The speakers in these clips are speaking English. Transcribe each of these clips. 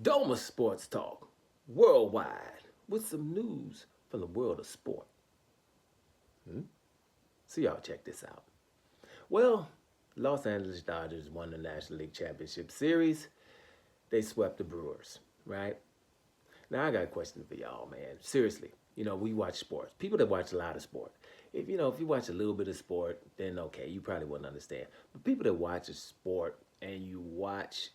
Doma Sports Talk worldwide with some news from the world of sport. Hmm? So y'all check this out. Well, Los Angeles Dodgers won the National League Championship Series. They swept the Brewers, right? Now I got a question for y'all, man. Seriously, we watch sports. People that watch a lot of sport. If you watch a little bit of sport, then okay, you probably wouldn't understand. But people that watch a sport and you watch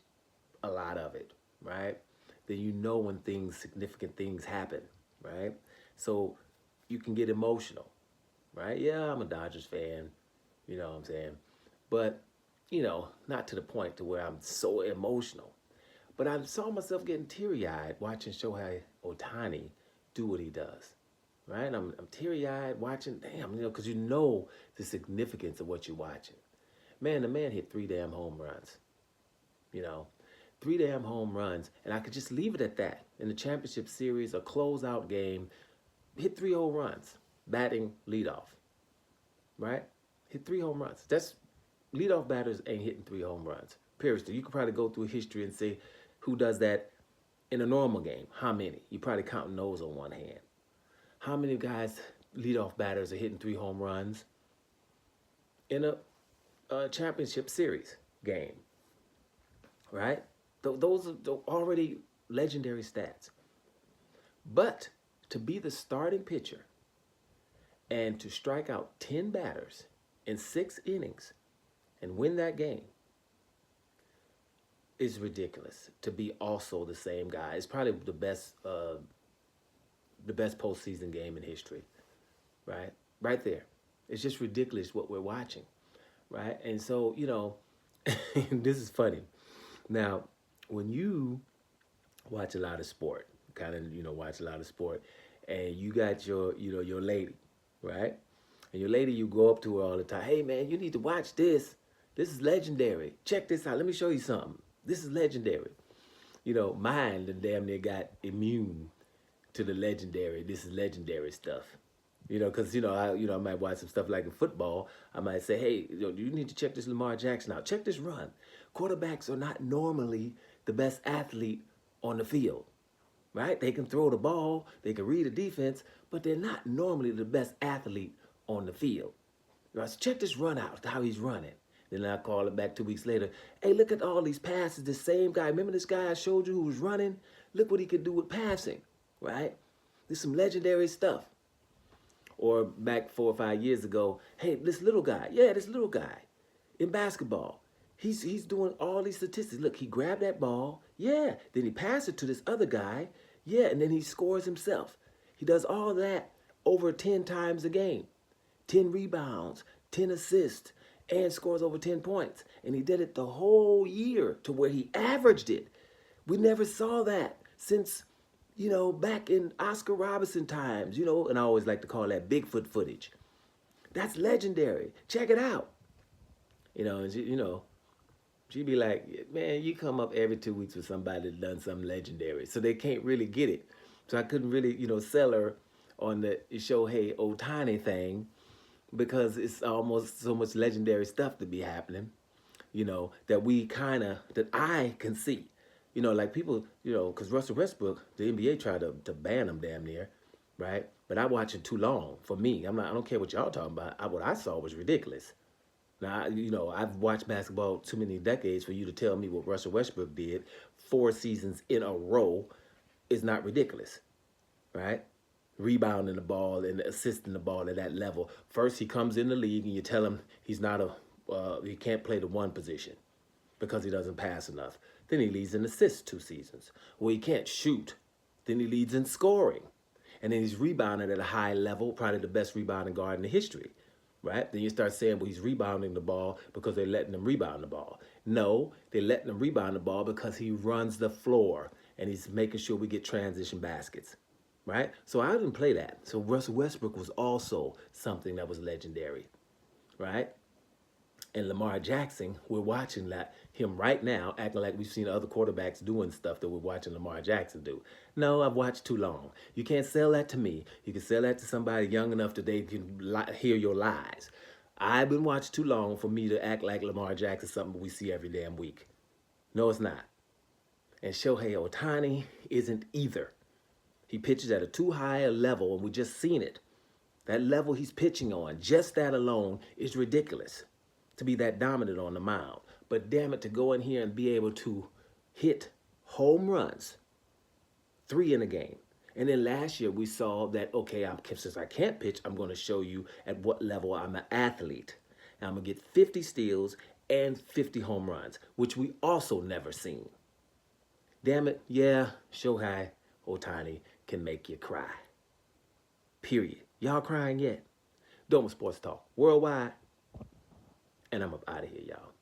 a lot of it, right? Then you know when significant things happen, right? So you can get emotional, right? Yeah, I'm a Dodgers fan, you know what I'm saying? But, not to the point to where I'm so emotional. But I saw myself getting teary eyed watching Shohei Ohtani do what he does, right? I'm teary eyed watching, damn, because you know the significance of what you're watching. Man, the man hit three damn home runs, you know, three damn home runs, and I could just leave it at that. In the championship series, a closeout game, hit three home runs, batting leadoff, right? Hit three home runs. That's leadoff batters ain't hitting three home runs. Period. You could probably go through history and say who does that in a normal game. How many? You probably counting those on one hand. How many guys, leadoff batters, are hitting three home runs in a championship series game, right? Those are already legendary stats. But to be the starting pitcher and to strike out 10 batters in 6 innings and win that game is ridiculous. To be also the same guy, it's probably the best postseason game in history, right? Right there. It's just ridiculous what we're watching, right? And so, this is funny. Now, when you watch a lot of sport, kind of, watch a lot of sport, and you got your lady, right? And your lady, you go up to her all the time. Hey, man, you need to watch this. This is legendary. Check this out. Let me show you something. This is legendary. Mine the damn near got immune to the legendary. This is legendary stuff. Because I might watch some stuff like in football. I might say, hey, you need to check this Lamar Jackson out. Check this run. Quarterbacks are not normally the best athlete on the field, right? They can throw the ball, they can read the defense, but they're not normally the best athlete on the field. Right? So check this run out, how he's running. Then I call it back 2 weeks later. Hey, look at all these passes. The same guy. Remember this guy I showed you who was running? Look what he could do with passing, right? There's some legendary stuff. Or back 4 or 5 years ago, hey, this little guy. Yeah, this little guy in basketball. He's doing all these statistics. Look, he grabbed that ball. Yeah. Then he passed it to this other guy. Yeah. And then he scores himself. He does all that over 10 times a game. 10 rebounds, 10 assists, and scores over 10 points. And he did it the whole year to where he averaged it. We never saw that since, back in Oscar Robertson times, and I always like to call that Bigfoot footage. That's legendary. Check it out. And she'd be like, man, you come up every 2 weeks with somebody that done something legendary. So they can't really get it. So I couldn't really, sell her on the Shohei Ohtani thing because it's almost so much legendary stuff to be happening, that I can see. Like people, because Russell Westbrook, the NBA tried to ban him damn near, right? But I watched it too long for me. I don't care what y'all talking about. What I saw was ridiculous. Now, I've watched basketball too many decades for you to tell me what Russell Westbrook did 4 seasons in a row is not ridiculous, right? Rebounding the ball and assisting the ball at that level. First, he comes in the league and you tell him he can't play the one position because he doesn't pass enough. Then he leads in assists 2 seasons. Well, he can't shoot. Then he leads in scoring. And then he's rebounding at a high level, probably the best rebounding guard in the history, right? Then you start saying, well, he's rebounding the ball because they're letting him rebound the ball. No, they're letting him rebound the ball because he runs the floor and he's making sure we get transition baskets, right? So I didn't play that. So Russell Westbrook was also something that was legendary, right? And Lamar Jackson, we're watching him right now, acting like we've seen other quarterbacks doing stuff that we're watching Lamar Jackson do. No, I've watched too long. You can't sell that to me. You can sell that to somebody young enough that they can hear your lies. I've been watching too long for me to act like Lamar Jackson's something we see every damn week. No, it's not. And Shohei Ohtani isn't either. He pitches at a too high a level, and we just seen it. That level he's pitching on, just that alone, is ridiculous to be that dominant on the mound. But damn it, to go in here and be able to hit home runs, 3 in a game. And then last year we saw that, okay, since I can't pitch, I'm going to show you at what level I'm an athlete. And I'm going to get 50 steals and 50 home runs, which we also never seen. Damn it, yeah, Shohei Ohtani can make you cry. Period. Y'all crying yet? Doma Sports Talk Worldwide. And I'm up out of here, y'all.